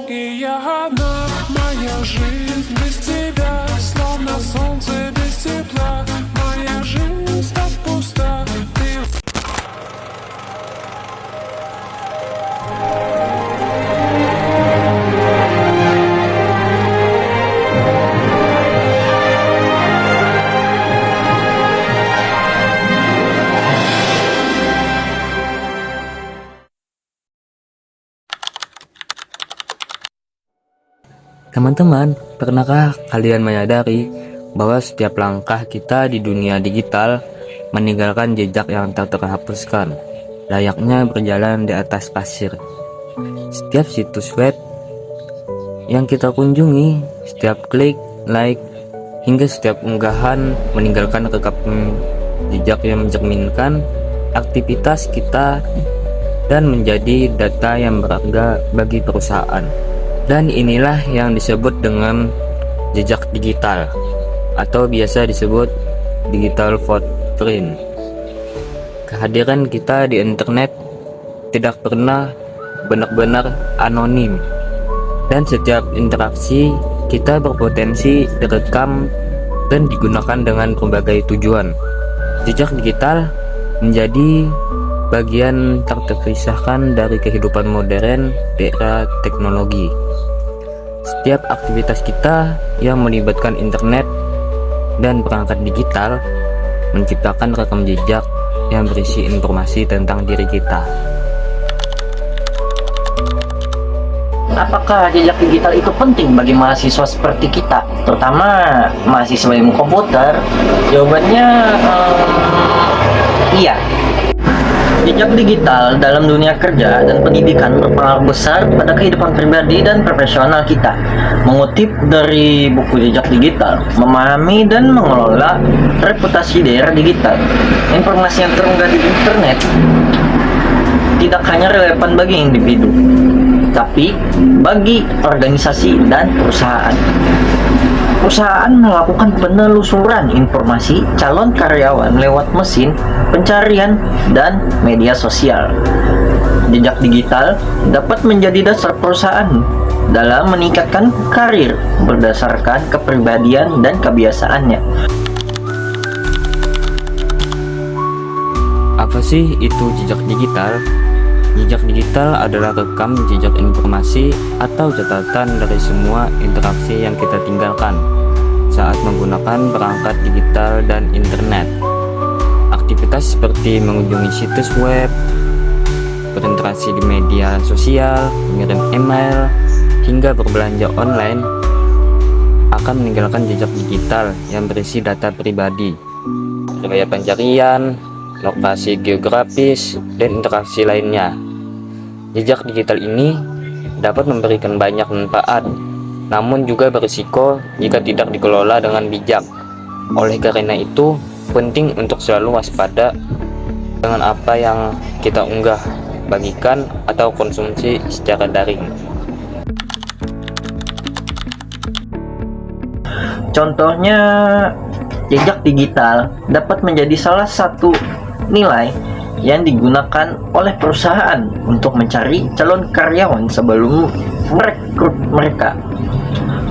И я одна, моя жизнь без тебя, словно солнце без тепла. Моя жизнь так пуста. Ты Teman-teman, pernahkah kalian menyadari bahwa setiap langkah kita di dunia digital meninggalkan jejak yang tak terhapuskan, layaknya berjalan di atas pasir? Setiap situs web yang kita kunjungi, setiap klik, like, hingga setiap unggahan meninggalkan rekam jejak yang mencerminkan aktivitas kita dan menjadi data yang berharga bagi perusahaan. Dan inilah yang disebut dengan jejak digital atau biasa disebut digital footprint. Kehadiran kita di internet tidak pernah benar-benar anonim, dan setiap interaksi kita berpotensi direkam dan digunakan dengan berbagai tujuan. Jejak digital menjadi bagian tak terpisahkan dari kehidupan modern di era teknologi. Setiap aktivitas kita yang melibatkan internet dan perangkat digital menciptakan rekam jejak yang berisi informasi tentang diri kita. Apakah jejak digital itu penting bagi mahasiswa seperti kita, terutama mahasiswa ilmu komputer? Jawabannya iya. Jejak digital dalam dunia kerja dan pendidikan berpengaruh besar pada kehidupan pribadi dan profesional kita. Mengutip dari buku Jejak Digital, memahami dan mengelola reputasi di era digital. Informasi yang terunggah di internet tidak hanya relevan bagi individu, tapi bagi organisasi dan perusahaan. Perusahaan melakukan penelusuran informasi calon karyawan lewat mesin pencarian dan media sosial. Jejak digital dapat menjadi dasar perusahaan dalam meningkatkan karir berdasarkan kepribadian dan kebiasaannya. Apa sih itu jejak digital? Jejak digital adalah rekam jejak informasi atau catatan dari semua interaksi yang kita tinggalkan saat menggunakan perangkat digital dan internet. Aktivitas seperti mengunjungi situs web, berinteraksi di media sosial, mengirim email, hingga berbelanja online akan meninggalkan jejak digital yang berisi data pribadi, riwayat pencarian, lokasi geografis, dan interaksi lainnya. Jejak digital ini dapat memberikan banyak manfaat, namun juga berisiko jika tidak dikelola dengan bijak. Oleh karena itu, penting untuk selalu waspada dengan apa yang kita unggah, bagikan, atau konsumsi secara daring. Contohnya, jejak digital dapat menjadi salah satu nilai yang digunakan oleh perusahaan untuk mencari calon karyawan sebelum merekrut mereka.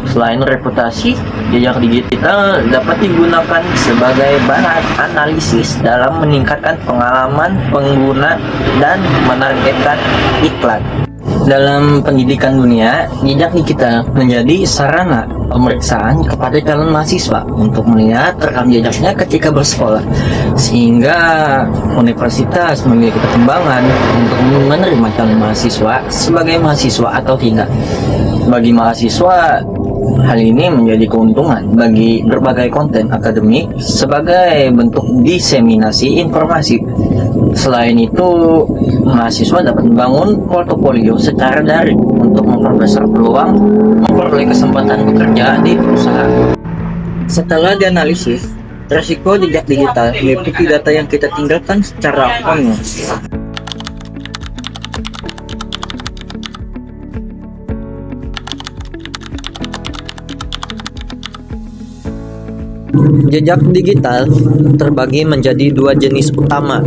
Selain reputasi, jejak digital dapat digunakan sebagai bahan analisis dalam meningkatkan pengalaman pengguna dan menargetkan iklan. Dalam pendidikan dunia, jejak digital menjadi sarana pemeriksaan kepada calon mahasiswa untuk melihat rekam jejaknya ketika bersekolah, sehingga universitas memiliki pertimbangan untuk menerima calon mahasiswa sebagai mahasiswa atau tidak. Bagi mahasiswa, hal ini menjadi keuntungan bagi berbagai konten akademik sebagai bentuk diseminasi informasi. Selain itu, mahasiswa dapat membangun portofolio secara daring untuk memperbesar peluang memperoleh kesempatan bekerja di perusahaan. Setelah dianalisis, resiko jejak digital meliputi data yang kita tinggalkan secara online. Jejak digital terbagi menjadi dua jenis utama,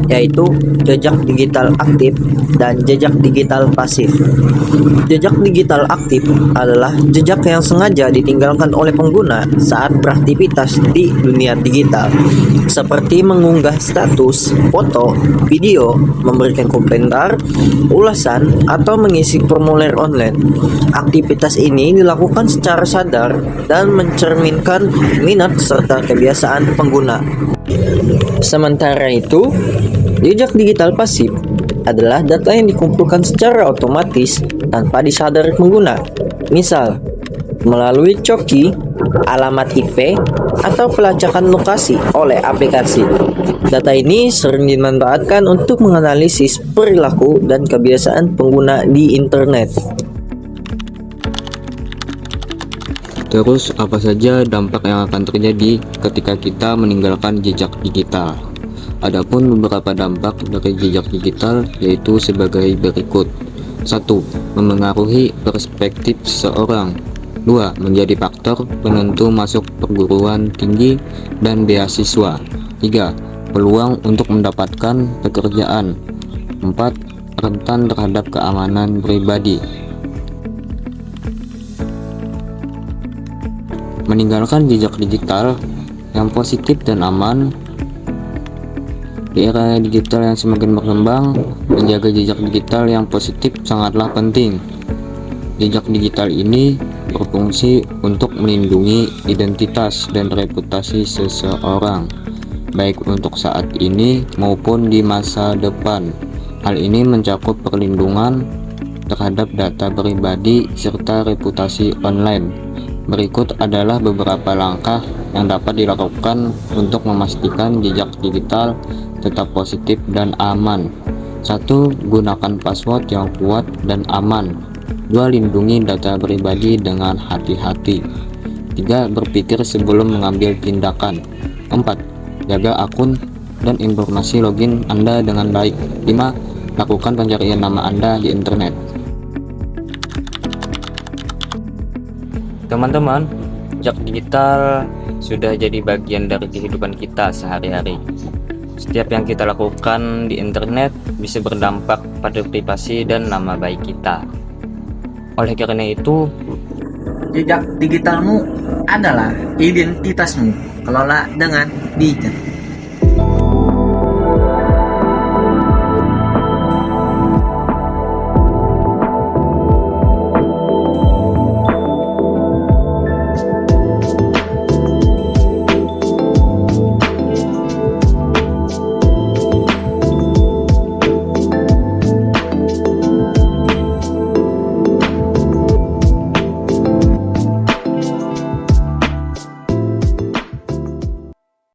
yaitu jejak digital aktif dan jejak digital pasif. Jejak digital aktif adalah jejak yang sengaja ditinggalkan oleh pengguna saat beraktivitas di dunia digital, seperti mengunggah status, foto, video, memberikan komentar, ulasan, atau mengisi formulir online. Aktivitas ini dilakukan secara sadar dan mencerminkan minat serta kebiasaan pengguna. Sementara itu, jejak digital pasif adalah data yang dikumpulkan secara otomatis tanpa disadari pengguna. Misal, melalui coki, alamat IP, atau pelacakan lokasi oleh aplikasi. Data ini sering dimanfaatkan untuk menganalisis perilaku dan kebiasaan pengguna di internet. Terus apa saja dampak yang akan terjadi ketika kita meninggalkan jejak digital? Adapun beberapa dampak dari jejak digital yaitu sebagai berikut. 1. Memengaruhi perspektif seseorang. 2. Menjadi faktor penentu masuk perguruan tinggi dan beasiswa. 3. Peluang untuk mendapatkan pekerjaan. 4. Rentan terhadap keamanan pribadi. Meninggalkan jejak digital yang positif dan aman. Di era digital yang semakin berkembang, menjaga jejak digital yang positif sangatlah penting. Jejak digital ini berfungsi untuk melindungi identitas dan reputasi seseorang, baik untuk saat ini maupun di masa depan. Hal ini mencakup perlindungan terhadap data pribadi serta reputasi online. Berikut adalah beberapa langkah yang dapat dilakukan untuk memastikan jejak digital tetap positif dan aman. 1. Gunakan password yang kuat dan aman. 2. Lindungi data pribadi dengan hati-hati. 3. Berpikir sebelum mengambil tindakan. 4. Jaga akun dan informasi login Anda dengan baik. 5. Lakukan pencarian nama Anda di internet. Teman-teman, jejak digital sudah jadi bagian dari kehidupan kita sehari-hari. Setiap yang kita lakukan di internet bisa berdampak pada privasi dan nama baik kita. Oleh karena itu, jejak digitalmu adalah identitasmu. Kelola dengan bijak.